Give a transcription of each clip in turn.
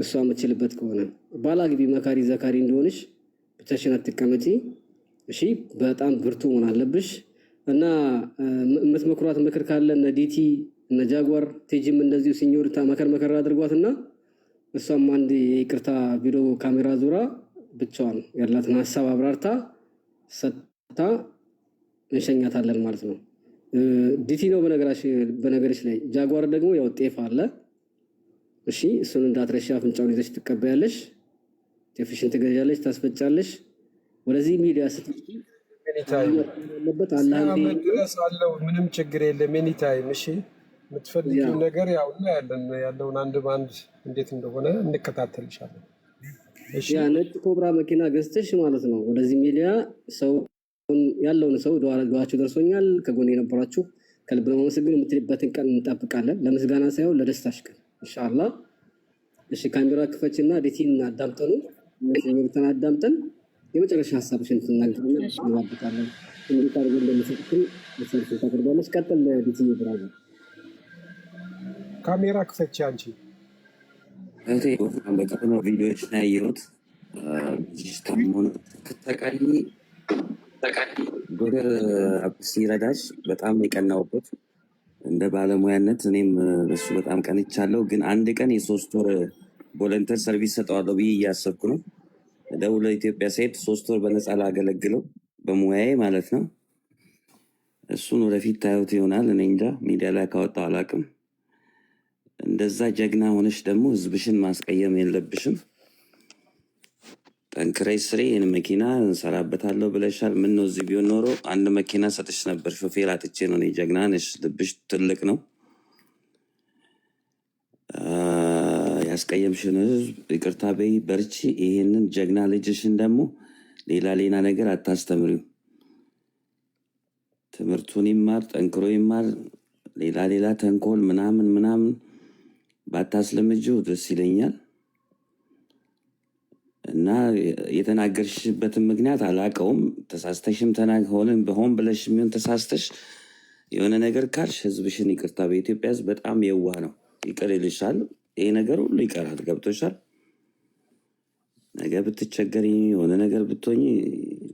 እሷ የምትችልበት ከሆነ ባላግቢ መካሪ ዘካሪ እንደሆነሽ ብቻሽን አትቀመጪ እሺ በጣም ብርቱ መሆን አለብሽ እና የምትመክሯት ምክር ካለ እነ ዲቲ እነ ጃጓር ቴጂም እንደዚሁ ሲኒዮሪታ መከር አድርጓትና እሷም አንድ ይቅርታ ቪዲዮ ካሜራ ዙራ ብቻዋን ያላትን ሐሳብ አብራርታ ሰጣ እንሸኛታለን ማለት ነው። ዲቲ ነው በነገርሽ ላይ ጃጓር ደግሞ ያው ጤፍ አለ እሺ እሱን እንዳትረሺ አፍንጫውን ይዘሽ ትቀበያለሽ ጤፍሽን ትገዣለሽ ታስፈጫለሽ ወደዚህ ሚዲያ ስትመጪ ለበት አላህ እንዲያሳለው ምንም ችግር የለም ኤኒ ታይም እሺ የምትፈልጊው ነገር ያው ያለውን አንድ ባንድ እንዴት እንደሆነ እንከታተልሻለን እሺ ያ ነጭ ኮብራ መኪና ገዝተሽ ማለት ነው ወደዚህ ሚዲያ ሰው ያለውን ሰው ዱዓችሁ ደርሶኛል ከጎኔ የነበራችሁ ከልብ ነው መስግን የምትልበትን ቀን እንጠብቃለን ለምስጋና ሳይሆን ለደስታሽ ቀን ኢንሻአላህ እሺ ካሜራ ክፈችና ዲቲን አዳምጠኑ ምንም አዳምጠን የመጨረሻ ሐሳብሽን ትናገሪና እንዋደቃለን እንዴት አድርገን እንደምትሰጥኩን መሰረት ታቀርባለሽ ቀጥል ዲቲ ብራዘር ካሜራ ክፈች አንቺ እቴ በቀጥታ ቪዲዮዎች ላይ ያየሁት ጅስታሞን ከተቃሊ ዶክተር ሲረዳሽ በጣም የቀናውበት እንደ ባለሙያነት እኔም እሱ በጣም ቀንቻለሁ ግን አንድ ቀን የ3 ወር ቮለንተር ሰርቪስ ሰጠዋለሁ ብዬ እያሰብኩ ነው ደውለ ኢትዮጵያ ሴት 3 ወር በነፃ ላገለግለው በሙያዬ ማለት ነው እሱን ወደፊት ታዩት ይሆናል እኔ እንጃ ሚዲያ ላይ ካወጣው አላቅም እንደዛ ጀግና ሆነሽ ደግሞ ህዝብሽን ማስቀየም የለብሽም ጠንክረሽ ስሪ መኪና እንሰራበታለሁ ብለሻል ምን ነው እዚህ ቢሆን ኖሮ አንድ መኪና ሰጥሽ ነበር ሾፌር አጥቼ ነው እኔ ጀግና ነሽ ልብሽ ትልቅ ነው ያስቀየምሽን ህዝብ ይቅርታ በይ በርቺ ይሄንን ጀግና ልጅሽን ደግሞ ሌላ ነገር አታስተምሪው ትምህርቱን ይማር ጠንክሮ ይማር ሌላ ተንኮል ምናምን ባታስለምጂው ደስ ይለኛል እና የተናገርሽበትን ምክንያት አላቀውም ተሳስተሽም ተናገሆነን በሆን ብለሽ ምን ተሳስተሽ የሆነ ነገር ካልሽ ህዝብሽን ይቅርታ በኢትዮጵያ ህዝብ በጣም የዋህ ነው ይቅር ይልሻል ይሄ ነገር ሁሉ ይቀራል ገብቶሻል ነገ ብትቸገሪ የሆነ ነገር ብትሆኚ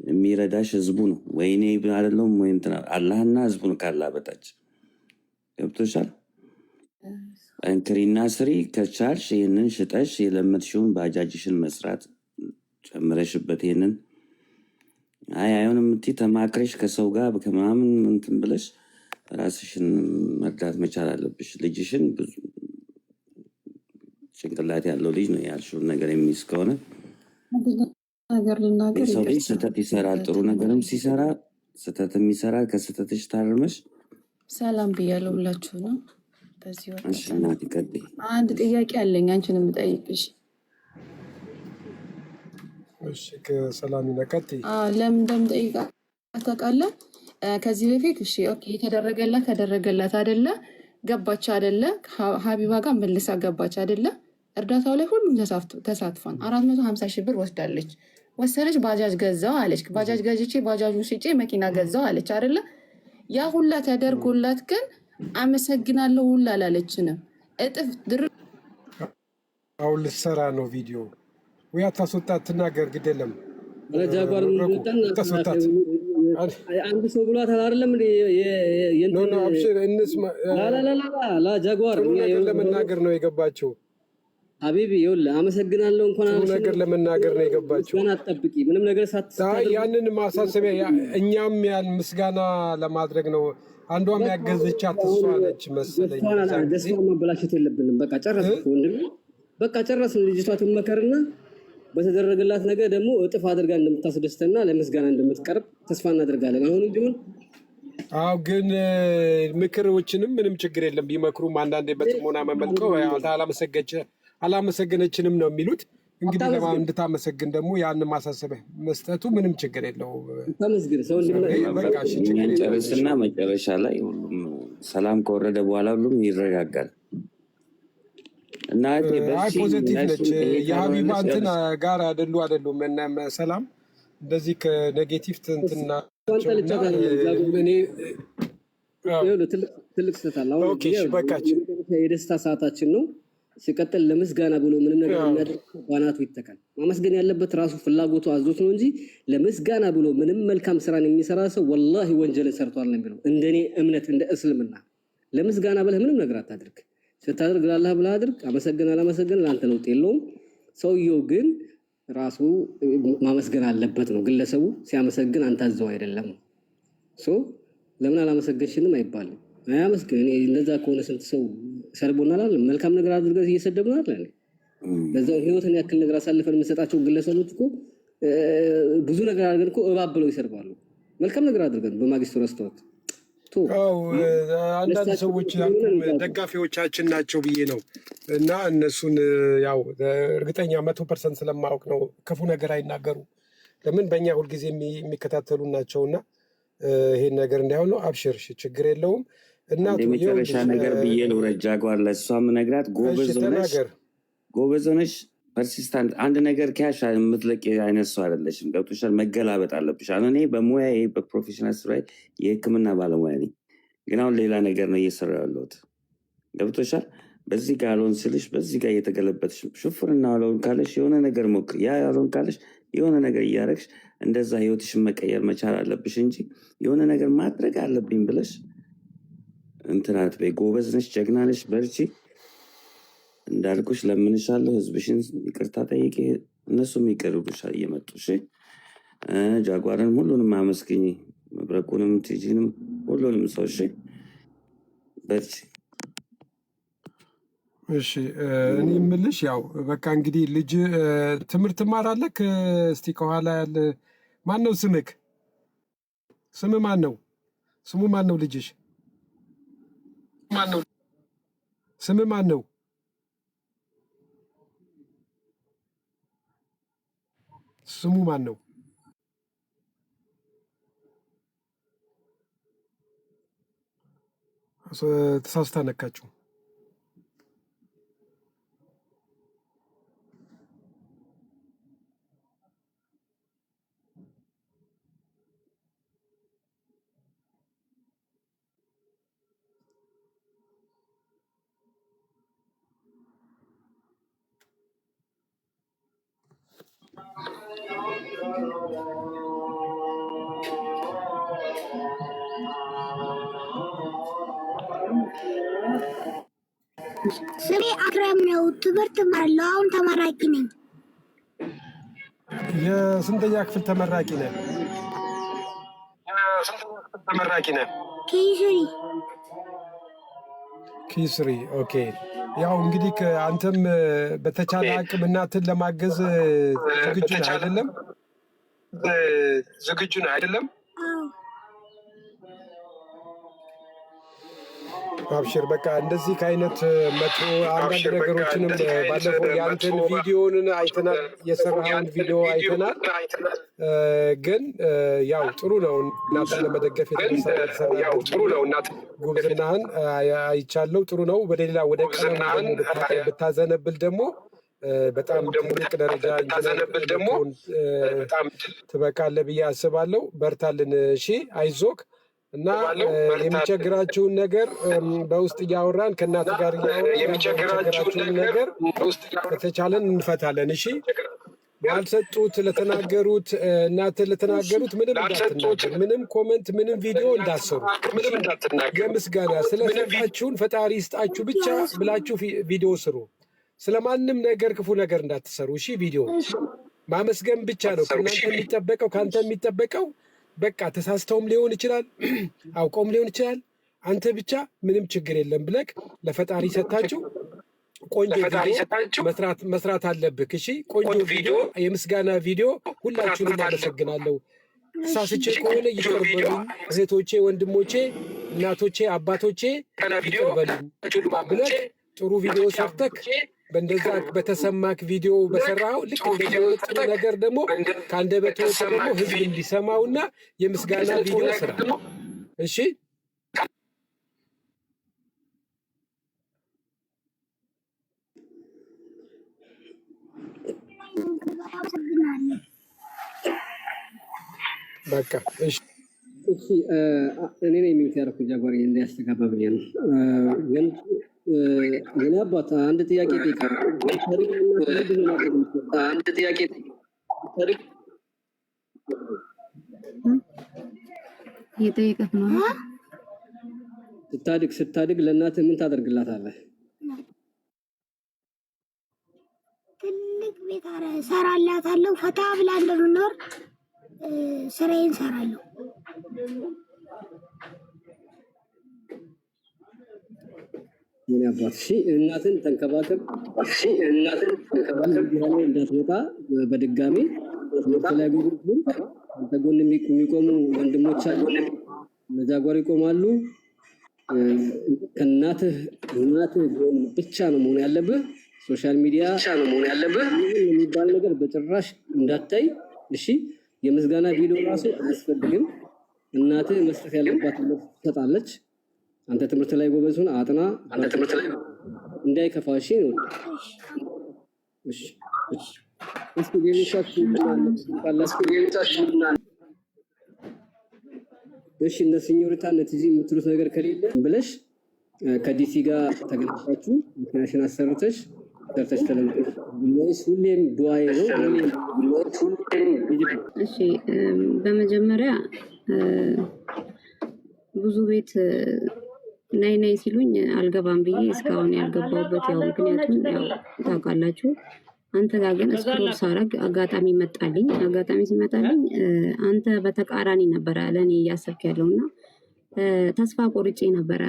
የሚረዳሽ ህዝቡ ነው ወይኔ አይደለም ወይ እንትና አላህና ህዝቡን ካላበታች ገብቶሻል አንክሪና ስሪ ከቻልሽ ይሄንን ሽጠሽ የለመድሽውን ባጃጅሽን መስራት ጨምረሽበት ይሄንን አይሆንም እንት ተማክረሽ ከሰው ጋር ከማምን እንትን ብለሽ ራስሽን መርዳት መቻል አለብሽ ልጅሽን ብዙ ጭንቅላት ያለው ልጅ ነው ያልሽው ነገር የሚስከሆነ ነገር ልናገር ሰው ልጅ ስተት ይሰራል ጥሩ ነገርም ሲሰራ ስተትም ይሰራል ከስተትሽ ታርመሽ ሰላም ብያለሁ ሁላችሁ ነው በዚህ ወቅት እሺ እናት ይቀጥ አንድ ጥያቄ አለኝ አንቺንም ጠይቅሽ እሺ ከሰላም ይነቀጥ ለምን እንደምጠይቅ አታውቃለህ ከዚህ በፊት እሺ ኦኬ ተደረገላት አይደለ ገባች አይደለ ሀቢባ ጋር መልሳ ገባች አይደለ እርዳታው ላይ ሁሉም ተሳትፏል 450 ሺህ ብር ወሰደች ባጃጅ ገዛው አለች ባጃጅ ገዝቼ ባጃጁን ሽጬ መኪና ገዛው አለች አይደለ ያ ሁላ ተደርጎላት ግን አመሰግናለሁ ሁላ አላለችንም እጥፍ ድር አሁን ልትሰራ ነው ቪዲዮ ወይ አታስወጣት ትናገር ግደለም ለጃጓር ተሰጣት አንድ ሰው ብሏት አይደለም ኖ አብሽር እንስማ ላ ጃጓር ለመናገር ነው የገባችው ሀቢቢ ይኸውልህ አመሰግናለሁ እንኳን ነገር ለመናገር ነው የገባችው ገና አትጠብቂ ምንም ነገር ሳትታደርግ ያንን ማሳሰቢያ እኛም ያን ምስጋና ለማድረግ ነው አንዷም ያገዘቻት እሷ ነች መሰለኝ ደስታ ማበላሸት የለብንም በቃ ጨረስኩ ወንድም በቃ ጨረስን ልጅቷ ትመከርና በተደረገላት ነገር ደግሞ እጥፍ አድርጋ እንደምታስደስተና ለምስጋና እንደምትቀርብ ተስፋ እናደርጋለን አሁንም ቢሆን ግን ምክሮችንም ምንም ችግር የለም ቢመክሩም አንዳንዴ በጥሞና መመልከው አላመሰገነችንም ነው የሚሉት እንግዲህ ለማን እንድታመሰግን ደግሞ ያን ማሳሰቢያ መስጠቱ ምንም ችግር የለው ተመስገን ሰው እንደጨርስና መጨረሻ ላይ ሁሉም ሰላም ከወረደ በኋላ ሁሉም ይረጋጋል እና ፖዚቲቭ ነች የሀቢባ እንትን ጋር አይደሉም እና ሰላም እንደዚህ ከኔጌቲቭ እንትና ትልቅ ስህተት አለ አሁን የደስታ ሰዓታችን ነው ሲቀጥል ለምስጋና ብሎ ምንም ነገር የሚያደርግ ባናቱ ይተካል። ማመስገን ያለበት ራሱ ፍላጎቱ አዞት ነው እንጂ ለምስጋና ብሎ ምንም መልካም ስራን የሚሰራ ሰው ወላሂ ወንጀልን ሰርቷል ነው የሚለው እንደኔ እምነት እንደ እስልምና። ለምስጋና ብለህ ምንም ነገር አታድርግ። ስታደርግ ለአላህ ብለህ አድርግ። አመሰግን አላመሰግን ለአንተ ለውጥ የለውም። ሰውየው ግን ራሱ ማመስገን አለበት ነው። ግለሰቡ ሲያመሰግን አንተ አዘው አይደለም። ለምን አላመሰገንሽንም አይባልም። አያመስገን። እንደዛ ከሆነ ስንት ሰው ሰርቦናል አይደል? መልካም ነገር አድርገን እየሰደብናል አይደል? በዛው ህይወትን ያክል ነገር አሳልፈን የምንሰጣቸው ግለሰቦች እኮ ብዙ ነገር አድርገን እኮ እባብ ብለው ይሰርባሉ። መልካም ነገር አድርገን በማግስቱ ረስተውት አንዳንድ ሰዎች ደጋፊዎቻችን ናቸው ብዬ ነው እና እነሱን ያው እርግጠኛ 100% ስለማወቅ ነው ክፉ ነገር አይናገሩ። ለምን በእኛ ሁልጊዜ የሚከታተሉ ናቸውና ይሄን ነገር እንዳይሆን ነው። አብሽር፣ ችግር የለውም። እናቱ የመጨረሻ ነገር ብዬ ነው ረጃጓር ለእሷም ነግራት ጎበዝ ሆነሽ ፐርሲስታንት አንድ ነገር ከያሽ የምትለቅ አይነት ሰው አይደለሽም። ገብቶሻል? መገላበጥ አለብሽ። አሁን እኔ በሙያዬ በፕሮፌሽናል ስራዬ የህክምና ባለሙያ ነኝ፣ ግን አሁን ሌላ ነገር ነው እየሰራ ያለሁት። ገብቶሻል? በዚህ ጋር አልሆን ስልሽ በዚህ ጋር እየተገለበጥሽ ሹፍርና አልሆን ካለሽ የሆነ ነገር ሞክር፣ ያ አልሆን ካለሽ የሆነ ነገር እያደረግሽ እንደዛ ህይወትሽን መቀየር መቻል አለብሽ እንጂ የሆነ ነገር ማድረግ አለብኝ ብለሽ እንትናት በይ። ጎበዝ ነሽ፣ ጀግና ነሽ፣ በርቺ። እንዳልኩሽ ለምንሻለሁ፣ ህዝብሽን ይቅርታ ጠይቄ፣ እነሱም ይቀርቡሻል እየመጡ። እሺ ጃጓርን ሁሉንም አመስግኝ፣ መብረቁንም፣ ቲጂንም፣ ሁሉንም ሰው። እሺ በርቺ። እሺ እኔ የምልሽ ያው በቃ እንግዲህ ልጅ ትምህርት ትማራለህ። እስቲ ከኋላ ያለ ማን ነው ስምክ? ስም ማን ነው? ስሙ ማን ነው? ልጅሽ ማን ነው? ስም ማን ነው? ስሙ ማን ነው? ተሳስታ ነካችሁ። ስሜ አክረም ነው። ትምህርት እማራለሁ። አሁን ተመራቂ ነኝ። የስንተኛ ክፍል ተመራቂ ነህ? ኪስሪ። ኦኬ። ያው እንግዲህ አንተም በተቻለ አቅም እናትን ለማገዝ ዝግጁ ነህ አይደለም? አብሽር። በቃ እንደዚህ ከአይነት መጥፎ አንዳንድ ነገሮችንም ባለፈው የአንተን ቪዲዮን አይተናል፣ የሰራውን ቪዲዮ አይተናል። ግን ያው ጥሩ ነው እናትን ለመደገፍ ጉብዝናህን አይቻለው። ጥሩ ነው። ወደ ሌላ ወደ ቀለም ብታዘነብል ደግሞ በጣም ትልቅ ደረጃ ትበቃለህ ብዬ አስባለሁ። በርታልን። እሺ አይዞክ እና የሚቸግራችሁን ነገር በውስጥ እያወራን ከእናት ጋር የሚቸግራችሁን ነገር ከተቻለን እንፈታለን። እሺ ያልሰጡት ለተናገሩት እናትን ለተናገሩት ምንም እንዳትናገር፣ ምንም ኮመንት፣ ምንም ቪዲዮ እንዳሰሩ፣ የምስጋና ስለሰጣችሁን ፈጣሪ ይስጣችሁ ብቻ ብላችሁ ቪዲዮ ስሩ። ስለማንም ነገር ክፉ ነገር እንዳትሰሩ። እሺ ቪዲዮ ማመስገን ብቻ ነው ከእናንተ የሚጠበቀው፣ ከአንተ የሚጠበቀው። በቃ ተሳስተውም ሊሆን ይችላል፣ አውቀውም ሊሆን ይችላል። አንተ ብቻ ምንም ችግር የለም ብለክ ለፈጣሪ ሰጣችሁ ቆንጆ ቪዲዮ መስራት አለብክ። እሺ ቆንጆ ቪዲዮ፣ የምስጋና ቪዲዮ። ሁላችሁንም አመሰግናለሁ። ተሳስቼ ከሆነ ይቅር በሉኝ እህቶቼ፣ ወንድሞቼ፣ እናቶቼ፣ አባቶቼ ይቅር በሉኝ ብለክ ጥሩ ቪዲዮ ሰርተክ በእንደዛ በተሰማክ ቪዲዮ በሰራው ልክ እንደዚህ ጥሩ ነገር ደግሞ ከአንደበት ወጥቶ ደግሞ ህዝብ እንዲሰማውና የምስጋና ቪዲዮ ስራ። እሺ በቃ እሺ እኔ ነኝ የሚሉት ያደረኩት ጃጓሪ እንዲያስተጋባ ብዬ ነው። ግን የኔ አባት አንድ ጥያቄ ጠይቃለሁ። አንድ ጥያቄ እየጠየቀህ ነው። ስታድግ ለእናትህ ምን ታደርግላታለህ? ትልቅ ቤት እሰራላታለሁ። ፈታ ብላ እንደምኖር ስራዬን እሰራለሁ። የኔ አባት እሺ፣ እናትን ተንከባከብ። እንዳትወጣ በድጋሚ የተለያዩ ግን አንተ ጎን የሚቆሙ ወንድሞች አሉ፣ እነዛ ጋር ይቆማሉ። ከእናትህ ጎን ብቻ ነው መሆን ያለብህ። ሶሻል ሚዲያ የሚባል ነገር በጭራሽ እንዳታይ እሺ። የምስጋና ቪዲዮ ራሱ አያስፈልግም። እናትህ መስጠት ያለባት ትሰጣለች። አንተ ትምህርት ላይ ጎበዝ ሁን፣ አጥና። እንዳይከፋ እሺ ነው። እሺ እስኪ ሌሎቻችሁ እሺ እነ ሲኞሪታ ነትዚ የምትሉት ነገር ከሌለ ብለሽ ከዲሲ ጋር ተገናኝታችሁ ምክንያሽን አሰርተሽ ሰርተሽ ተለምጠሽ ወይስ ሁሌም ዱዓዬ ነው? እሺ በመጀመሪያ ብዙ ቤት ናይ ሲሉኝ አልገባም ብዬ እስካሁን ያልገባሁበት ያው ምክንያቱም ያው ታውቃላችሁ። አንተ ጋር ግን ስክሮል ሳረግ አጋጣሚ መጣልኝ። አጋጣሚ ሲመጣልኝ አንተ በተቃራኒ ነበረ ለኔ እያሰብክ ያለውና ተስፋ ቆርጬ ነበረ።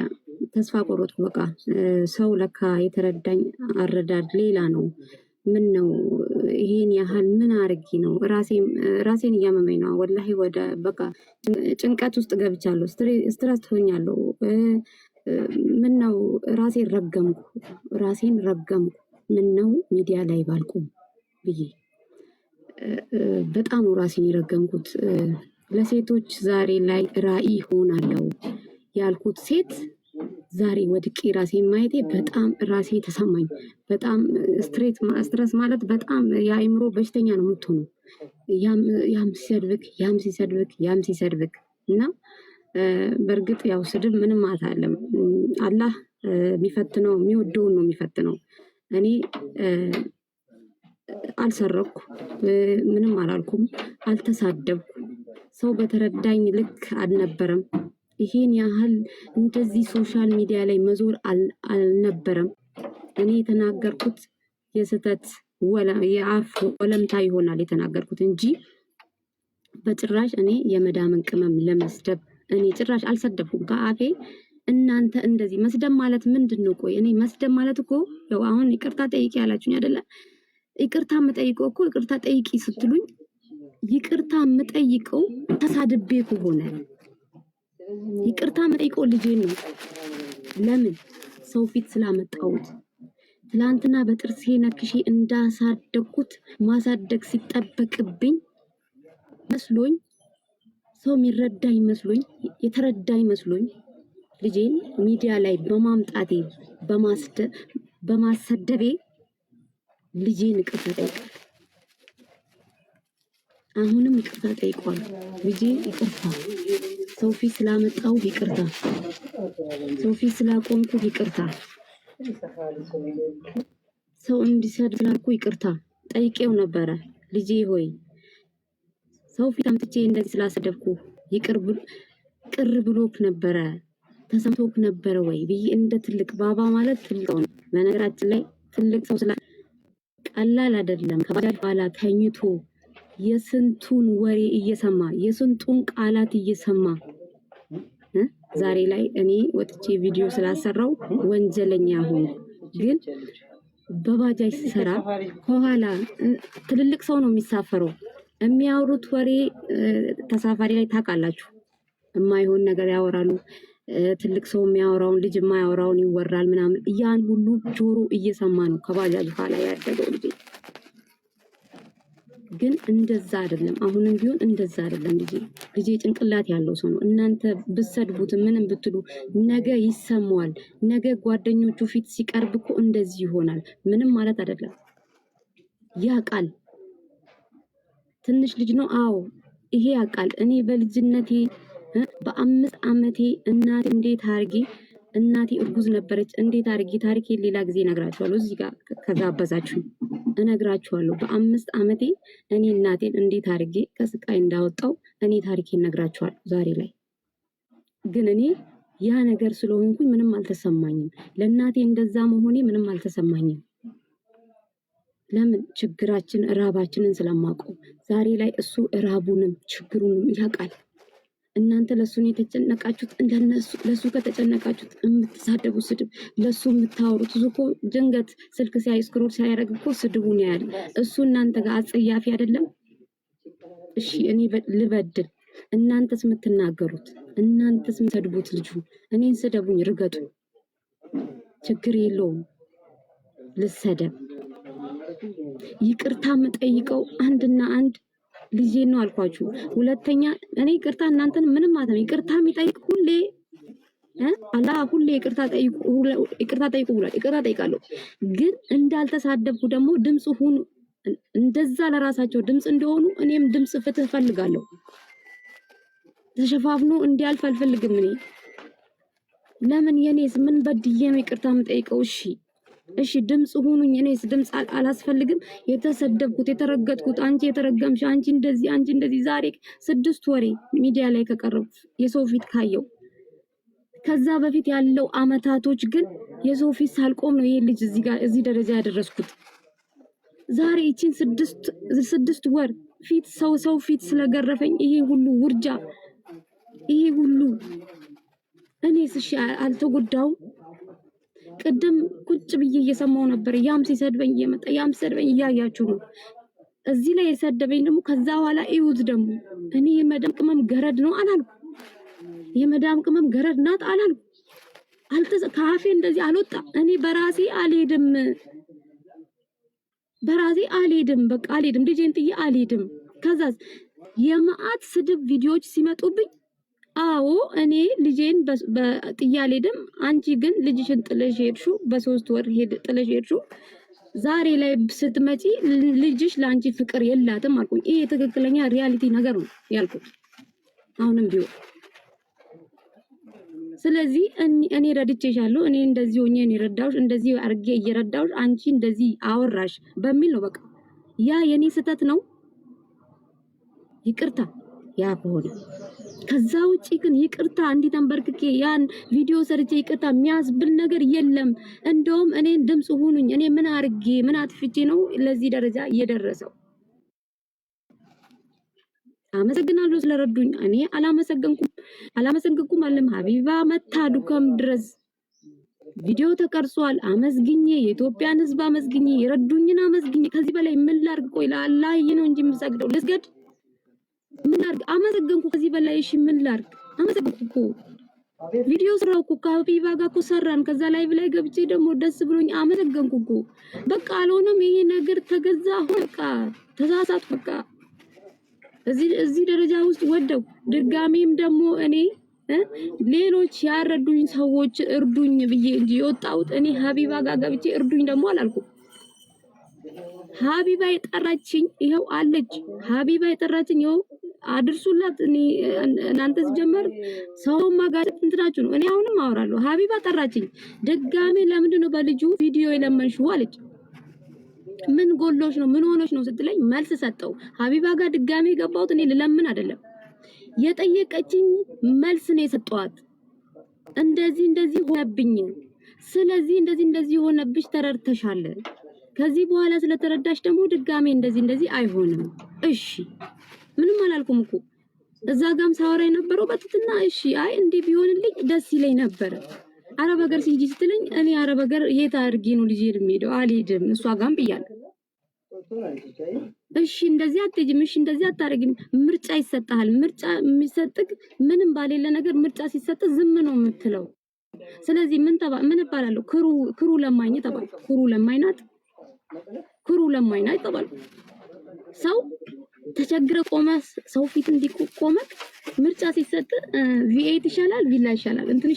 ተስፋ ቆረጥኩ። በቃ ሰው ለካ የተረዳኝ አረዳድ ሌላ ነው። ምን ነው ይሄን ያህል ምን አርጊ ነው? ራሴን እያመመኝ ነው ወላሂ። ወደ በቃ ጭንቀት ውስጥ ገብቻለሁ። ስትረስ ሆኛለሁ። ምን ነው ራሴን ረገምኩ። ምን ነው ሚዲያ ላይ ባልቆም ብዬ በጣም ራሴን የረገምኩት። ለሴቶች ዛሬ ላይ ራዕይ ሆናለሁ ያልኩት ሴት ዛሬ ወድቄ ራሴን ማየቴ በጣም ራሴ ተሰማኝ። በጣም ስትረስ ማለት በጣም የአእምሮ በሽተኛ ነው የምትሆነው። ያም ሲሰድብክ እና በእርግጥ ያው ስድብ ምንም አታለም። አላህ የሚፈትነው የሚወደውን ነው የሚፈትነው። እኔ አልሰረኩ፣ ምንም አላልኩም፣ አልተሳደብኩ። ሰው በተረዳኝ ልክ አልነበረም። ይሄን ያህል እንደዚህ ሶሻል ሚዲያ ላይ መዞር አልነበረም። እኔ የተናገርኩት የስህተት የአፍ ወለምታ ይሆናል የተናገርኩት እንጂ በጭራሽ እኔ የመዳምን ቅመም ለመስደብ እኔ ጭራሽ አልሰደብኩም ከአፌ። እናንተ እንደዚህ መስደብ ማለት ምንድን ነው? ቆይ እኔ መስደብ ማለት እኮ ያው አሁን ይቅርታ ጠይቂ ያላችሁኝ አይደለ? ይቅርታ የምጠይቀው እኮ ይቅርታ ጠይቂ ስትሉኝ ይቅርታ የምጠይቀው ተሳድቤ ከሆነ ይቅርታ የምጠይቀው ልጄን ነው። ለምን ሰው ፊት ስላመጣሁት ትላንትና በጥርሴ ነክሼ እንዳሳደግኩት ማሳደግ ሲጠበቅብኝ መስሎኝ ሰው የሚረዳኝ መስሎኝ የተረዳኝ መስሎኝ ልጄን ሚዲያ ላይ በማምጣቴ በማሰደቤ ልጄን ይቅርታ ጠይቋል። አሁንም ይቅርታ ጠይቋል። ልጄ ይቅርታ፣ ሰው ፊት ስላመጣው ይቅርታ፣ ሰው ፊት ስላቆምኩ ይቅርታ፣ ሰው እንዲሰድ ስላልኩ ይቅርታ ጠይቄው ነበረ። ልጄ ሆይ ሰው ፊት አምጥቼ እንደዚህ ስላሰደብኩ ቅር ብሎክ ነበረ ተሰምቶክ ነበረ ወይ ብዬ እንደ ትልቅ ባባ ማለት ትልቅ ነው። በነገራችን ላይ ትልቅ ሰው ስላ ቀላል አይደለም። ከባጃጅ በኋላ ተኝቶ የስንቱን ወሬ እየሰማ የስንቱን ቃላት እየሰማ ዛሬ ላይ እኔ ወጥቼ ቪዲዮ ስላሰራው ወንጀለኛ ሆንኩ። ግን በባጃጅ ሲሰራ ከኋላ ትልልቅ ሰው ነው የሚሳፈረው። የሚያወሩት ወሬ ተሳፋሪ ላይ ታውቃላችሁ፣ የማይሆን ነገር ያወራሉ። ትልቅ ሰው የሚያወራውን ልጅ የማያወራውን ይወራል ምናምን። ያን ሁሉ ጆሮ እየሰማ ነው ከባጃጅ ኋላ ያደገው ልጅ። ግን እንደዛ አይደለም። አሁንም ቢሆን እንደዛ አይደለም። ልጄ ጭንቅላት ያለው ሰው ነው። እናንተ ብትሰድቡት ምንም ብትሉ ነገ ይሰማዋል። ነገ ጓደኞቹ ፊት ሲቀርብ እኮ እንደዚህ ይሆናል። ምንም ማለት አይደለም። ያውቃል። ትንሽ ልጅ ነው። አዎ ይሄ ያውቃል። እኔ በልጅነቴ በ5 ዓመቴ እናቴ እንዴት አድርጌ እናቴ እርጉዝ ነበረች። እንዴት አድርጌ ታሪኬ ሌላ ጊዜ እነግራችኋለሁ። እዚህ ጋር ከጋበዛችሁ እነግራችኋለሁ። በ5 ዓመቴ እኔ እናቴን እንዴት አድርጌ ከስቃይ እንዳወጣው እኔ ታሪኬን እነግራችኋለሁ። ዛሬ ላይ ግን እኔ ያ ነገር ስለሆንኩኝ ምንም አልተሰማኝም። ለእናቴ እንደዛ መሆኔ ምንም አልተሰማኝም። ለምን ችግራችን ራባችንን ስለማውቀው ዛሬ ላይ እሱ ራቡንም ችግሩንም ያውቃል። እናንተ ለሱ ነው የተጨነቃችሁት። እንደነሱ ለሱ ከተጨነቃችሁት የምትሳደቡ ስድብ ለሱ የምታወሩት እኮ ድንገት ስልክ ስክሮል ሲያደርግ እኮ ስድቡን ያያል። እሱ እናንተ ጋር አጸያፊ አይደለም? እሺ እኔ ልበድል፣ እናንተስ የምትናገሩት እናንተስ የምትሰድቡት ልጁ እኔን ስደቡኝ፣ ርገጡ፣ ችግር የለውም ልሰደብ። ይቅርታ የምጠይቀው አንድና አንድ ልጄ ነው አልኳችሁ። ሁለተኛ እኔ ይቅርታ እናንተን ምንም ማለት ነው ይቅርታ የሚጠይቅ ሁሌ አላህ ሁሌ ይቅርታ ጠይቁ ብሏል። ይቅርታ ጠይቃለሁ፣ ግን እንዳልተሳደብኩ ደግሞ ድምጽ ሁኑ። እንደዛ ለራሳቸው ድምጽ እንደሆኑ እኔም ድምጽ ፍትህ ፈልጋለሁ። ተሸፋፍኖ እንዲያልፍ አልፈልግም። እኔ ለምን የኔስ ምን በድዬ ነው ይቅርታ የምጠይቀው? እሺ ድምጽ ሁኑኝ። እኔስ ድምጽ አላስፈልግም? የተሰደብኩት የተረገጥኩት አንቺ የተረገምሽ አንቺ እንደዚህ ዛሬ 6 ወሬ ሚዲያ ላይ ከቀረብኩ የሰው ፊት ካየው ከዛ በፊት ያለው አመታቶች ግን የሰው ፊት ሳልቆም ነው ይሄ ልጅ እዚህ ደረጃ ያደረስኩት። ዛሬ እቺን 6 ወር ፊት ሰው ፊት ስለገረፈኝ ይሄ ሁሉ ውርጃ ይሄ ሁሉ እኔስ እሺ አልተጎዳው? ቅድም ቁጭ ብዬ እየሰማው ነበር። ያም ሲሰድበኝ እየመጣ ያም ሲሰድበኝ እያያችሁ ነው። እዚህ ላይ የሰደበኝ ደግሞ ከዛ በኋላ እዩት ደግሞ እኔ የመዳም ቅመም ገረድ ነው አላልኩ። የመዳም ቅመም ገረድ ናት አላልኩ። ካፌ እንደዚህ አልወጣ። እኔ በራሴ አልሄድም፣ በቃ አልሄድም፣ ልጄን ጥዬ አልሄድም። ከዛስ የማአት ስድብ ቪዲዮዎች ሲመጡብኝ አዎ እኔ ልጄን በጥዬ አልሄድም። አንቺ ግን ልጅሽን ጥለሽ ሄድሽው፣ በ3 ወር ጥለሽ ሄድሽው። ዛሬ ላይ ስትመጪ ልጅሽ ለአንቺ ፍቅር የላትም አልኩኝ። ይሄ ትክክለኛ ሪያሊቲ ነገር ነው ያልኩት አሁንም ቢሆን። ስለዚህ እኔ ረድቼሻለሁ፣ እኔ እንደዚህ ሆኜ እኔ ረዳውሽ፣ እንደዚህ አርጌ እየረዳውሽ አንቺ እንደዚህ አወራሽ በሚል ነው በቃ። ያ የኔ ስህተት ነው፣ ይቅርታ ያ ከሆነ። ከዛ ውጪ ግን ይቅርታ እንዲህ ተንበርክኬ ያን ቪዲዮ ሰርቼ ይቅርታ የሚያስብል ነገር የለም። እንደውም እኔን ድምጽ ሁኑኝ። እኔ ምን አርጌ ምን አጥፍቼ ነው ለዚህ ደረጃ እየደረሰው? አመሰግናለሁ ስለረዱኝ። እኔ አላመሰግንኩም አለም። ሀቢባ መታ ዱከም ድረስ ቪዲዮ ተቀርጿል። አመስግኜ የኢትዮጵያን ሕዝብ አመስግኜ የረዱኝን አመስግኜ ከዚህ በላይ ምን ላርግ? ቆይ ለአላህ ነው እንጂ የምሰግደው ልስገድ? ምን ላርግ? አመሰግንኩ። ከዚህ በላይ እሺ ምን ላርግ? አመሰግንኩ። ቪዲዮ ስራው እኮ ከሀቢባ ጋር እኮ ሰራን። ከዛ ላይቭ ላይ ገብቼ ደግሞ ደስ ብሎኝ አመሰግንኩ እኮ። በቃ አልሆነም ይሄ ነገር ተገዛ። በቃ ተሳሳትኩ። በቃ እዚህ ደረጃ ውስጥ ወደው ድጋሜም ደግሞ እኔ ሌሎች ያረዱኝ ሰዎች እርዱኝ ብዬ እንጂ የወጣሁት እኔ ሀቢባ ጋር ገብቼ እርዱኝ ደግሞ አላልኩም። ሀቢባ የጠራችኝ ይኸው አለች። ሀቢባ የጠራችኝ ይኸው አድርሱላት። እኔ እናንተ ሲጀመር ሰው ማጋጨት እንትናችሁ ነው። እኔ አሁንም አወራለሁ። ሀቢባ ጠራችኝ። ድጋሜ ለምንድን ነው በልጁ ቪዲዮ የለመንሽው አለች። ምን ጎሎሽ ነው ምን ሆኖሽ ነው ስትለኝ መልስ ሰጠው። ሀቢባ ጋር ድጋሜ የገባሁት እኔ ልለምን አይደለም። የጠየቀችኝ መልስ ነው የሰጠኋት። እንደዚህ ሆነብኝ፣ ስለዚህ እንደዚህ ሆነብሽ ተረድተሻል። ከዚህ በኋላ ስለተረዳሽ ደግሞ ድጋሜ እንደዚህ አይሆንም። እሺ ምንም አላልኩም እኮ እዛ ጋም ሳወራ የነበረው በትትና እሺ አይ እንዲህ ቢሆንልኝ ደስ ይለኝ ነበር። አረብ ሀገር ሲጂ ስትለኝ እኔ አረብ ሀገር የት አድርጌ ነው ልጅ የምሄደው? አልሄድም። እሷ ጋም ብያለሁ። እሺ እንደዚህ አትሄጂም፣ እሺ እንደዚህ አታረጊም። ምርጫ ይሰጣል። ምርጫ የሚሰጥክ ምንም ባሌለ ነገር ምርጫ ሲሰጥ ዝም ነው የምትለው። ስለዚህ ምን እባላለሁ? ክሩ ለማኝ ተባልኩ። ክሩ ለማኝ ናት ተባልኩ። ሰው ተቸግረ ቆመ ሰው ፊት እንዲቆመ ምርጫ ሲሰጥ ቪኤት ይሻላል፣ ቪላ ይሻላል፣ እንትን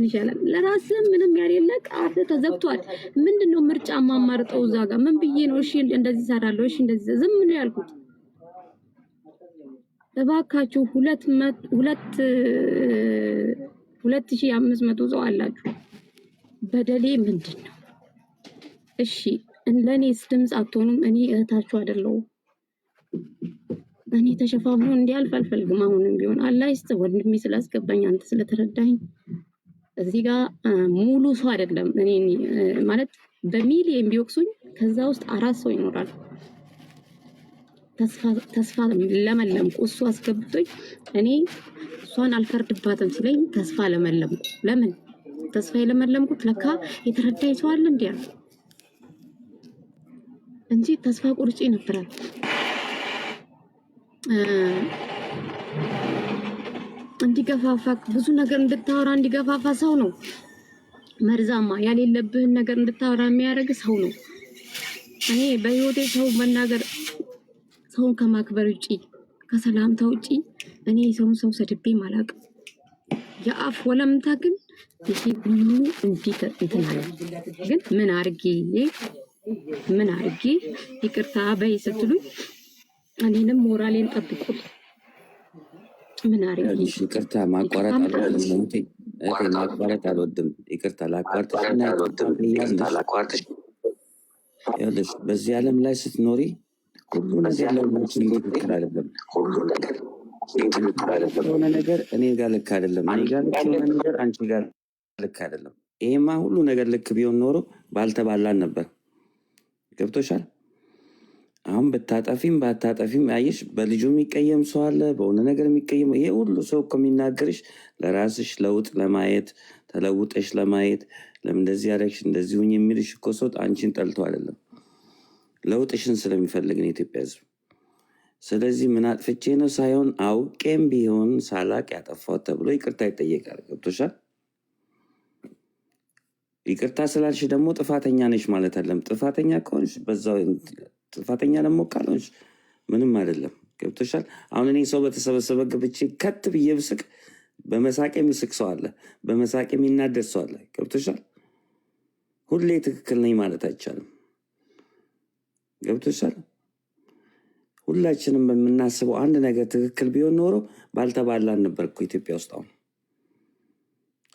ይሻላል። ለራስ ምንም ያሌለቅ አፍ ተዘግቷል። ምንድነው ምርጫ ማማርጠው? እዛ ጋር ምን ብዬ ነው እሺ እንደዚህ ሰራለሁ፣ እሺ እንደዚህ ዝም ነው ያልኩት። እባካችሁ ሁለት 2500 ሰው አላችሁ። በደሌ ምንድን ነው? እሺ ለእኔስ ድምፅ አትሆኑም? እኔ እህታችሁ አይደለሁም? እኔ ተሸፋፍኖ እንዲያልፍ አልፈልግም። አሁንም ቢሆን አላህ ይስጥ ወንድሜ ስላስገባኝ፣ አንተ ስለተረዳኝ። እዚህ ጋር ሙሉ ሰው አይደለም እኔ ማለት በሚሊየን ቢወቅሱኝ ከዛ ውስጥ 4 ሰው ይኖራል። ተስፋ ለመለምኩ እሱ አስገብቶኝ እኔ እሷን አልፈርድባትም ሲለኝ ተስፋ ለመለምኩ። ለምን ተስፋ የለመለምኩት? ለካ የተረዳኝ ሰው አለ እንዴ እንጂ ተስፋ ቁርጬ ነበራል። እንዲገፋፋ ብዙ ነገር እንድታወራ እንዲገፋፋ ሰው ነው። መርዛማ ያሌለብህን ነገር እንድታወራ የሚያደርግ ሰው ነው። እኔ በህይወቴ ሰው መናገር ሰውን ከማክበር ውጪ ከሰላምታ ውጪ እኔ ሰው ሰድቤ ማላቅ። የአፍ ወለምታ ግን ይሄ ሁሉ እንትን ግን ምን አርጌ ይቅርታ በይ ስትሉኝ እኔንም ሞራሌን ጠብቁት። ምን አርጌ ይቅርታ ማቋረጥ አልወድም። ይቅርታ ላቋርጥሽና ይኸውልሽ በዚህ ዓለም ላይ ስትኖሪ ሁሉ ነገር ለሁላችን ትክክል አይደለም። የሆነ ነገር እኔ ጋር ልክ አይደለም፣ እኔ ጋር ልክ የሆነ ነገር አንቺ ጋር ልክ አይደለም። ይሄማ ሁሉ ነገር ልክ ቢሆን ኖሮ ባልተባላን ነበር። ገብቶሻል? አሁን ብታጠፊም ባታጠፊም አየሽ፣ በልጁ የሚቀየም ሰው አለ፣ በሆነ ነገር የሚቀየም። ይሄ ሁሉ ሰው እኮ የሚናገርሽ ለራስሽ ለውጥ ለማየት ተለውጠሽ ለማየት ለምን እንደዚህ ያደረግሽ እንደዚህ ሁኝ የሚልሽ እኮ ሰው አንቺን ጠልቶ አይደለም፣ ለውጥሽን ስለሚፈልግ ነው የኢትዮጵያ ሕዝብ። ስለዚህ ምን አጥፍቼ ነው ሳይሆን አውቄም ቢሆን ሳላቅ ያጠፋው ተብሎ ይቅርታ ይጠየቃል። ገብቶሻል? ይቅርታ ስላልሽ ደግሞ ጥፋተኛ ነሽ ማለት አይደለም። ጥፋተኛ ከሆንሽ በዛው ጥፋተኛ ደግሞ ካልሆንሽ ምንም አይደለም። ገብቶሻል? አሁን እኔ ሰው በተሰበሰበ ገብቼ ከት ብዬ ብስቅ በመሳቅ የሚስቅ ሰው አለ፣ በመሳቅ የሚናደድ ሰው አለ። ገብቶሻል? ሁሌ ትክክል ነኝ ማለት አይቻልም። ገብቶሻል? ሁላችንም በምናስበው አንድ ነገር ትክክል ቢሆን ኖሮ ባልተባላን ነበር እኮ ኢትዮጵያ ውስጥ። አሁን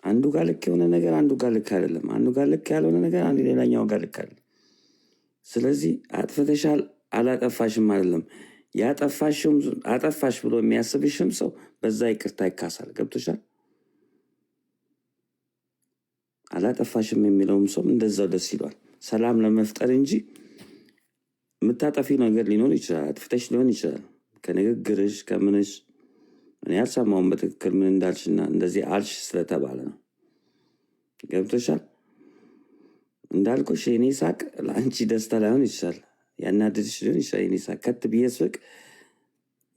አንዱ ጋር ልክ የሆነ ነገር አንዱ ጋር ልክ አይደለም፣ አንዱ ጋር ልክ ያልሆነ ነገር አንዱ ሌላኛው ጋር ልክ አይደለም። ስለዚህ አጥፍተሻል አላጠፋሽም አይደለም፣ ያጠፋሽም አጠፋሽ ብሎ የሚያስብሽም ሰው በዛ ይቅርታ ይካሳል። ገብቶሻል? አላጠፋሽም የሚለውም ሰው እንደዛው ደስ ይሏል፣ ሰላም ለመፍጠር እንጂ የምታጠፊ ነገር ሊኖር ይችላል፣ አጥፍተሽ ሊሆን ይችላል። ከንግግርሽ ከምንሽ እኔ ያልሰማውን በትክክል ምን እንዳልሽና እንደዚህ አልሽ ስለተባለ ነው። ገብቶሻል? እንዳልኩሽ የኔ ሳቅ ለአንቺ ደስታ ላይሆን ይችላል፣ ያናድድሽ ሊሆን ይችላል። የኔ ሳቅ ከት ብዬ ስቅ፣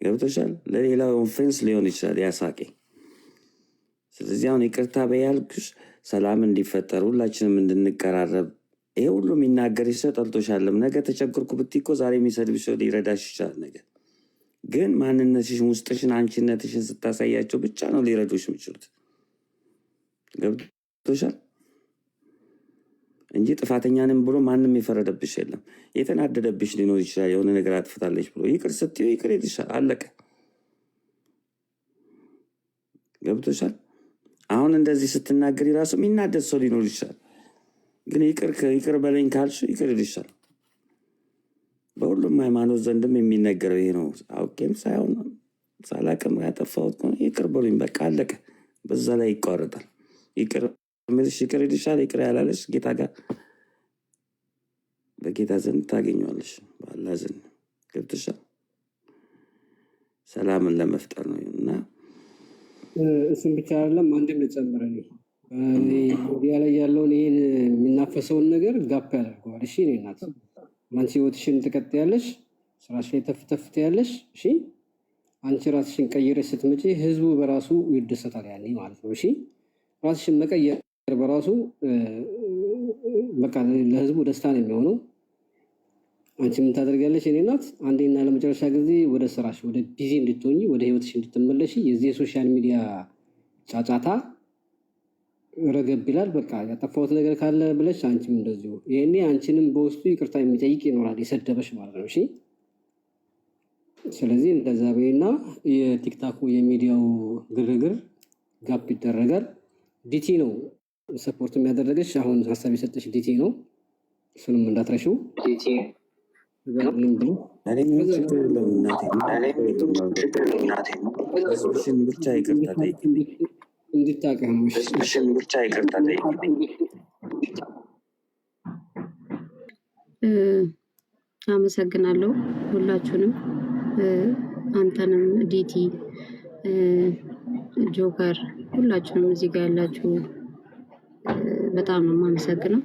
ገብቶሻል? ለሌላው ኦፌንስ ሊሆን ይችላል ያ ሳቄ። ስለዚህ አሁን ይቅርታ በያልኩሽ ሰላም እንዲፈጠር ሁላችንም እንድንቀራረብ ይሄ ሁሉ የሚናገርሽ ሰው ጠልቶሻለም። ነገ ተቸግርኩ ብትይ እኮ ዛሬ የሚሰድብሽ ሰው ሊረዳሽ ይችላል። ነገር ግን ማንነትሽን ውስጥሽን አንቺነትሽን ስታሳያቸው ብቻ ነው ሊረዱሽ የሚችሉት። ገብቶሻል? እንጂ ጥፋተኛንም ብሎ ማንም የፈረደብሽ የለም። የተናደደብሽ ሊኖር ይችላል፣ የሆነ ነገር አጥፍታለች ብሎ ይቅር ስትይው ይቅር ይልሻል፣ አለቀ። ገብቶሻል? አሁን እንደዚህ ስትናገሪ ራሱ የሚናደድ ሰው ሊኖር ይችላል፣ ግን ይቅር በለኝ ካልሽ ይቅር ይልሻል። በሁሉም ሃይማኖት ዘንድም የሚነገረው ይሄ ነው። አውቄም ሳይሆን ሳላቅም ያጠፋሁት ከሆነ ይቅር በሉኝ፣ በቃ አለቀ። በዛ ላይ ይቋረጣል። ይቅር ምልሽ ይቅር ይልሻል። ይቅር ያላለሽ ጌታ ጋር በጌታ ዘንድ ታገኘዋለሽ፣ በአላህ ዘንድ። ገብቶሻል? ሰላምን ለመፍጠር ነው እና እሱም ብቻ አይደለም። አንድም ልጨምር፣ ሚዲያ ላይ ያለውን ይህን የሚናፈሰውን ነገር ጋፕ ያደርገዋል። እሺ እኔ እናት አንቺ ህይወትሽን ትቀጥያለሽ፣ ስራሽ ላይ ተፍተፍ ትያለሽ። እሺ አንቺ ራስሽን ቀይረሽ ስትመጪ ህዝቡ በራሱ ይደሰታል ያኔ ማለት ነው። እሺ ራስሽን መቀየር በራሱ በቃ ለህዝቡ ደስታ ነው የሚሆነው። አንቺ ምን ታደርጊያለሽ? እኔ እናት አንዴና ለመጨረሻ ጊዜ ወደ ስራሽ ወደ ቢዚ እንድትሆኚ ወደ ህይወትሽ እንድትመለሽ የዚህ የሶሻል ሚዲያ ጫጫታ ረገብ ይላል። በቃ ያጠፋሁት ነገር ካለ ብለሽ አንቺም እንደዚሁ ይሄኔ አንቺንም በውስጡ ይቅርታ የሚጠይቅ ይኖራል፣ የሰደበሽ ማለት ነው። እሺ ስለዚህ እንደዛ በይና የቲክታኩ የሚዲያው ግርግር ጋፕ ይደረጋል። ዲቲ ነው ሰፖርት የሚያደርግሽ አሁን ሀሳብ የሰጠሽ ዲቲ ነው። እሱንም እንዳትረሺው ዲቲ ምን ብሎ እኔ ምን ችግር የለም እናቴ እሱን ብቻ ይቅርታ ጠይቅ እንድታቀም እሱን ብቻ ይቅርታ ጠይቅ። አመሰግናለሁ ሁላችሁንም፣ አንተንም ዲቲ ጆከር ሁላችሁንም እዚህ ጋር ያላችሁ በጣም ነው የማመሰግነው።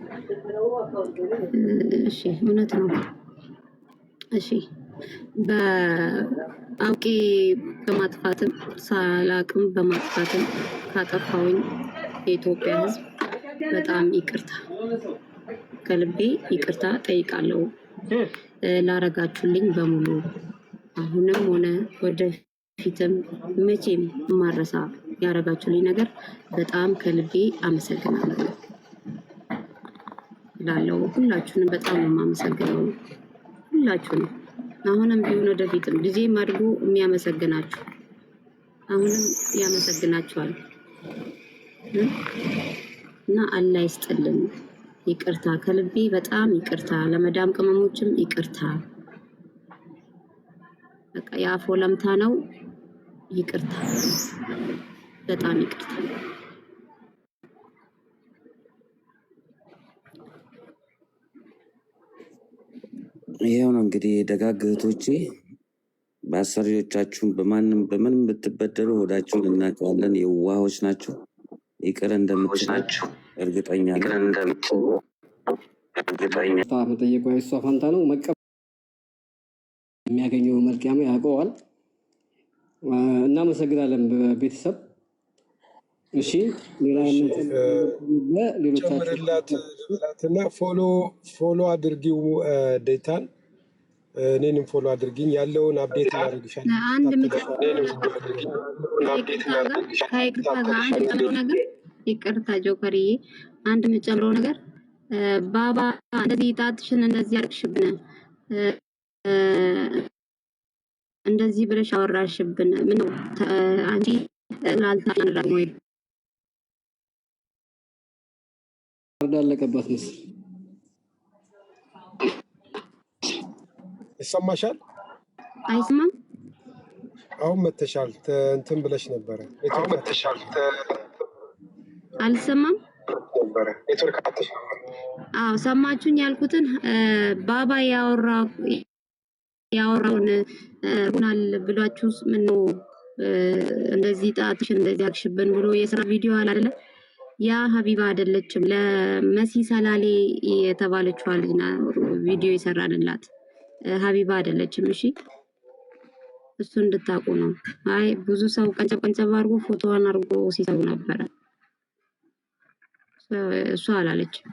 እሺ እውነት ነው። እሺ በአውቄ በማጥፋትም ሳላቅም በማጥፋትም ካጠፋውኝ የኢትዮጵያ ሕዝብ በጣም ይቅርታ ከልቤ ይቅርታ ጠይቃለሁ። ላረጋችሁልኝ በሙሉ አሁንም ሆነ ወደፊትም መቼም ማረሳ ያረጋችሁልኝ ነገር በጣም ከልቤ አመሰግናለሁ እላለሁ። ሁላችሁንም በጣም ነው የማመሰግነው። ሁላችሁንም አሁንም ቢሆን ወደፊትም ጊዜም አድጎ የሚያመሰግናችሁ አሁንም ያመሰግናችኋል እና አላህ ይስጥልን። ይቅርታ ከልቤ በጣም ይቅርታ። ለመዳም ቅመሞችም ይቅርታ። በቃ የአፎ ለምታ ነው። ይቅርታ በጣም ይቅርታ። ይሄው ነው እንግዲህ ደጋግ እህቶቼ፣ በአሰሪዎቻችሁን በምንም ብትበደሉ ሆዳችሁን እናውቀዋለን። የዋሆች ናቸው። ይቅር እንደምትላችሁ እርግጠኛ መጠየቋ የእሷ ፋንታ ነው። መቀበል የሚያገኘው መልቅያማ ያውቀዋል። እናመሰግናለን ቤተሰብ። እሺ ሌሎቻችሁና ፎሎ አድርጊው ዴታን፣ እኔንም ፎሎ አድርጊኝ። ያለውን አፕዴት ያደርግሻል። ይቅርታ ጆከርዬ፣ አንድ የምጨምረው ነገር ባባ እንደዚህ ጣትሽን እንደዚህ አድርግሽብን፣ እንደዚህ ብለሽ አወራሽብን። ምን ነው አንቺ ላልታንራግ ነው አለቀባት ምስ ይሰማሻል? አይሰማም? አሁን መተሻል እንትን ብለሽ ነበረ። አሁን መተሻል አልሰማም ነበረ ኔትወርክ አጥሽ። አዎ ሰማችሁኝ ያልኩትን ባባ ያወራውን ሆናል ብሏችሁ ምን ነው እንደዚህ ጣትሽን እንደዚህ አክሽብን ብሎ የስራ ቪዲዮ አለ አይደለ? ያ ሀቢባ አይደለችም፣ ለመሲ ሰላሌ የተባለችው ልጅና ቪዲዮ ይሰራንላት ሀቢባ አይደለችም። እሺ እሱ እንድታውቁ ነው። አይ ብዙ ሰው ቀንጨብ አድርጎ ፎቶዋን አድርጎ ሲሰሩ ነበረ። እሱ አላለችም።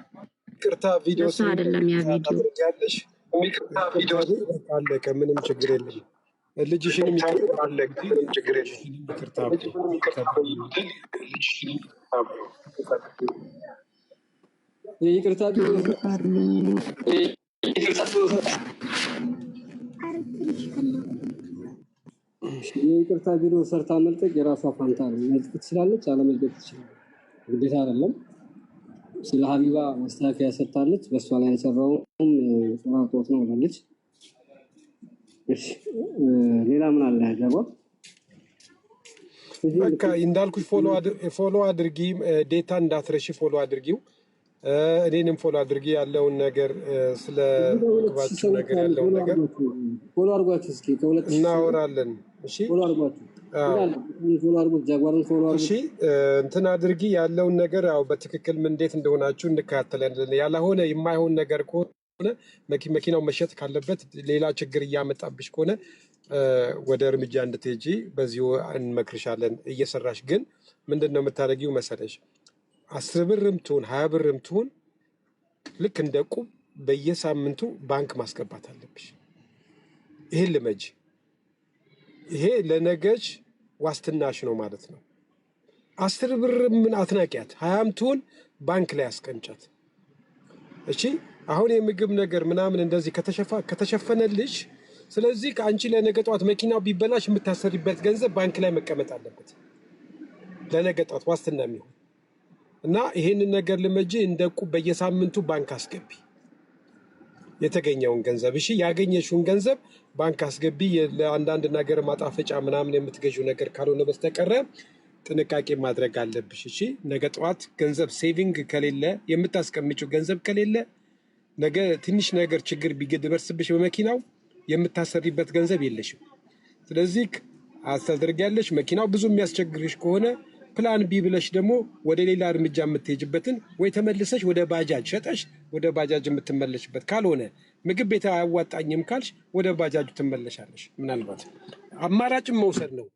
ይቅርታ ቪዲዮ እሱ አይደለም ያ ቪዲዮ ያለሽ ይቅርታ ቪዲዮ አለቀ። ምንም ችግር የለም። ልጅሽን ይቅርታ አለቀ። ምንም ችግር የለም። ይቅርታ የይቅርታ የይቅርታ ቪዲዮ ሰርታ መልቀቅ የራሷ ፋንታ ነው። መልቀቅ ትችላለች፣ አለመልቀቅ ትችላለች። ግዴታ አይደለም። ስለ ሀቢባ ማስተካከያ ሰጥታለች። በእሷ ላይ የሰራውም ጽናቶት ነው ብላለች። እሺ ሌላ ምን አለ ጀባ? በቃ እንዳልኩሽ ፎሎ አድርጊ፣ ዴታ እንዳትረሺ ፎሎ አድርጊው። እኔንም ፎሎ አድርጊ። ያለውን ነገር ስለ ግባችሁ ነገር ያለውን ነገር ፎሎ አድርጓችሁ እስኪ ከሁለት እናወራለን። እሺ ፎሎ አድርጓችሁ ፎሎ አድርጉት፣ ጃጓርን ፎሎ አድርጉት። እሺ እንትን አድርጊ። ያለውን ነገር ያው በትክክል ምን እንዴት እንደሆናችሁ እንከታተላለን። ያላሆነ የማይሆን ነገር ከሆነ መኪናው መሸጥ ካለበት ሌላ ችግር እያመጣብሽ ከሆነ ወደ እርምጃ እንድትሄጂ በዚሁ እንመክርሻለን። እየሰራሽ ግን ምንድን ነው የምታደርጊው መሰለሽ? 10 ብርም ትሁን 20 ብርም ትሁን ልክ እንደ ቁብ በየሳምንቱ ባንክ ማስገባት አለብሽ። ይሄን ልመጅ። ይሄ ለነገች ዋስትናሽ ነው ማለት ነው። 10 ብር ምን አትናቂያት፣ 20ም ትሁን ባንክ ላይ አስቀንጫት። እሺ አሁን የምግብ ነገር ምናምን እንደዚህ ከተሸፈነልሽ፣ ስለዚህ ከአንቺ ለነገ ጧት መኪናው ቢበላሽ የምታሰሪበት ገንዘብ ባንክ ላይ መቀመጥ አለበት። ለነገ ጧት ዋስትና የሚሆን እና ይሄንን ነገር ልመጂ እንደቁ በየሳምንቱ ባንክ አስገቢ የተገኘውን ገንዘብ እሺ ያገኘሽውን ገንዘብ ባንክ አስገቢ ለአንዳንድ ነገር ማጣፈጫ ምናምን የምትገዢው ነገር ካልሆነ በስተቀር ጥንቃቄ ማድረግ አለብሽ እሺ ነገ ጠዋት ገንዘብ ሴቪንግ ከሌለ የምታስቀምጪው ገንዘብ ከሌለ ነገ ትንሽ ነገር ችግር ቢገድበርስብሽ በመኪናው የምታሰሪበት ገንዘብ የለሽም ስለዚህ አስተዳደርጊያለሽ መኪናው ብዙ የሚያስቸግርሽ ከሆነ ፕላን ቢ ብለሽ ደግሞ ወደ ሌላ እርምጃ የምትሄጅበትን ወይ ተመልሰሽ ወደ ባጃጅ ሸጠሽ ወደ ባጃጅ የምትመለሽበት ካልሆነ ምግብ ቤት አያዋጣኝም ካልሽ ወደ ባጃጁ ትመለሻለሽ ምናልባት አማራጭም መውሰድ ነው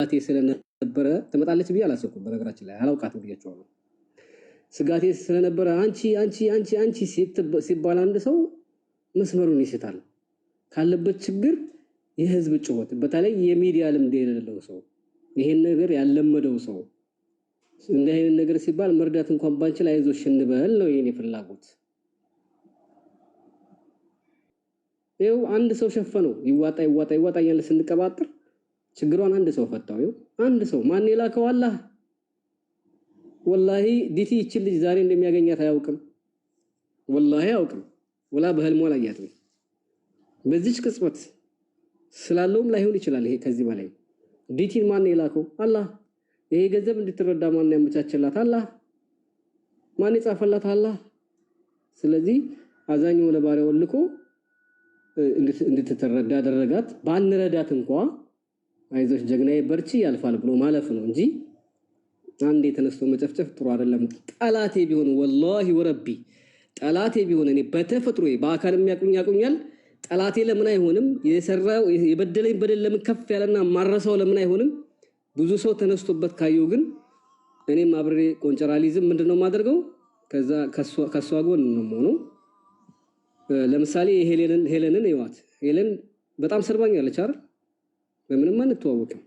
ስጋቴ ስለነበረ ትመጣለች ብዬ አላሰብኩም። በነገራችን ላይ አላውቃትም ብያቸዋለሁ። ስጋቴ ስለነበረ አንቺ ሲባል አንድ ሰው መስመሩን ይስታል። ካለበት ችግር የህዝብ ጩኸት፣ በተለይ የሚዲያ ልምድ የሌለው ሰው፣ ይሄን ነገር ያለመደው ሰው እንደ ይሄን ነገር ሲባል መርዳት እንኳን ባንችል አይዞሽ እንበል ነው የኔ ፍላጎት። ይኸው አንድ ሰው ሸፈነው። ይዋጣ እያለ ስንቀባጥር ችግሯን አንድ ሰው ፈታው። ይኸው አንድ ሰው ማን የላከው? አላህ። ወላሂ ዲቲ ይችል ልጅ ዛሬ እንደሚያገኛት አያውቅም። ወላሂ አያውቅም። ወላ በህልሙ አላያትም። በዚች ቅጽበት ስላለውም ላይሆን ይችላል። ይሄ ከዚህ በላይ ዲቲን ማን የላከው? አላህ። ይሄ ገንዘብ እንድትረዳ ማን ያመቻቸላት? አላህ። ማን የጻፈላት? አላህ። ስለዚህ አዛኝ ወለ ባሪያው ልኮ እንድትተረዳ አደረጋት። ባንረዳት እንኳን አይዞሽ ጀግናዬ በርቺ ያልፋል ብሎ ማለፍ ነው እንጂ አንዴ ተነስቶ መጨፍጨፍ ጥሩ አይደለም። ጠላቴ ቢሆን ወላሂ ወረቢ ጠላቴ ቢሆን እኔ በተፈጥሮዬ በአካል ያቁኛል። ጠላቴ ለምን አይሆንም? የሰራው የበደለኝ በደል ለምን ከፍ ያለና ማረሳው ለምን አይሆንም? ብዙ ሰው ተነስቶበት ካየው ግን እኔም አብሬ ቆንጨራሊዝም ምንድነው ማደርገው? ከዛ ከሷ ጎን ነው የምሆነው። ለምሳሌ ሄለንን ይዋት ሄለን በጣም ሰርባኛለች አይደል? በምንም አንተዋወቅም።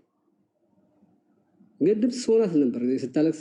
ግን ድምፅ ሆናት ነበር ስታለቅስ